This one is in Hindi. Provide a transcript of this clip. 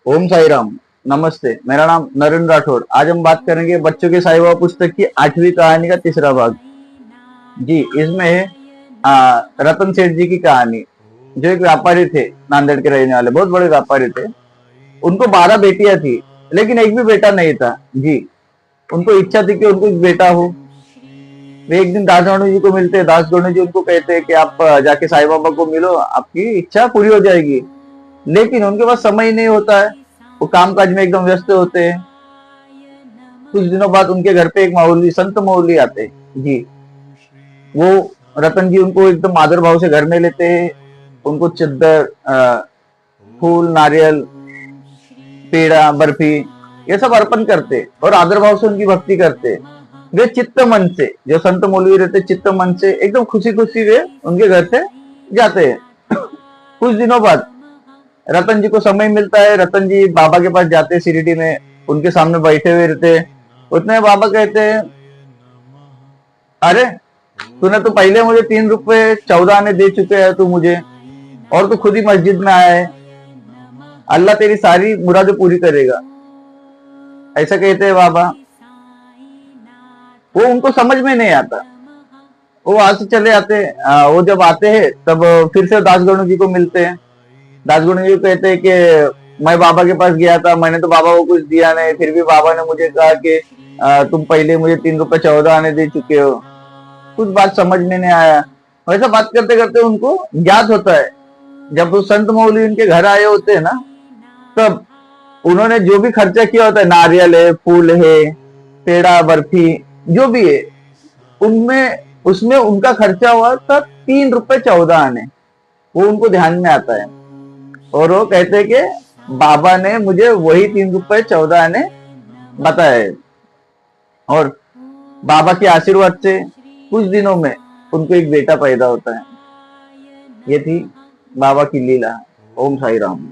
ओम साई राम। नमस्ते, मेरा नाम नरेंद्र राठौड़। आज हम बात करेंगे बच्चों के साई बाबा पुस्तक की 8वीं कहानी का तीसरा भाग। जी, इसमें है रतन सेठ जी की कहानी। जो एक व्यापारी थे, नांदेड़ के रहने वाले, बहुत बड़े व्यापारी थे। उनको 12 बेटियां थी, लेकिन एक भी बेटा नहीं था। जी, उनको इच्छा थी कि उनको एक बेटा हो। वे एक दिन दास गणु जी को मिलते हैं। दास गणु जी उनको कहते हैं कि आप जाके साई बाबा को मिलो, आपकी इच्छा पूरी हो जाएगी। लेकिन उनके पास समय ही नहीं होता है, वो कामकाज में एकदम व्यस्त होते हैं। कुछ दिनों बाद उनके घर पे एक मौलवी, संत मौलवी आते हैं। जी, वो रतन जी उनको एकदम आदर भाव से घर में लेते हैं। उनको चद्दर, फूल, नारियल, पेड़ा, बर्फी, ये सब अर्पण करते और आदर भाव से उनकी भक्ति करते। वे चित्त मन से, जो संत मौलवी रहते, चित्त मन से एकदम खुशी खुशी वे उनके घर से जाते हैं। कुछ दिनों बाद रतन जी को समय मिलता है। रतन जी बाबा के पास जाते हैं शिरडी में, उनके सामने बैठे हुए रहते हैं। उतने बाबा कहते हैं, अरे तूने तो पहले मुझे 3 रुपए 14 आने दे चुके हैं तू मुझे, और तू खुद ही मस्जिद में आया है। अल्लाह तेरी सारी मुरादें पूरी करेगा, ऐसा कहते हैं बाबा। वो उनको समझ में नहीं आता। वो वहां से चले आते हैं। वो जब आते हैं तब फिर से दास गणु जी को मिलते हैं। दास गणु जी कहते हैं कि मैं बाबा के पास गया था, मैंने तो बाबा को कुछ दिया नहीं, फिर भी बाबा ने मुझे कहा कि तुम पहले मुझे 3 रुपए 14 आने दे चुके हो। कुछ बात समझ में नहीं आया। वैसा बात करते करते उनको याद होता है, जब वो संत मौलवी उनके घर आए होते हैं ना, तब उन्होंने जो भी खर्चा किया होता है, नारियल है, फूल है, पेड़ा, बर्फी, जो भी है, उनमें उसमें उनका खर्चा हुआ था 3 रुपए 14 आने। वो उनको ध्यान में आता है और वो कहते हैं कि बाबा ने मुझे वही 3 रुपए 14 आने बताए। और बाबा के आशीर्वाद से कुछ दिनों में उनको एक बेटा पैदा होता है। ये थी बाबा की लीला। ओम साई राम।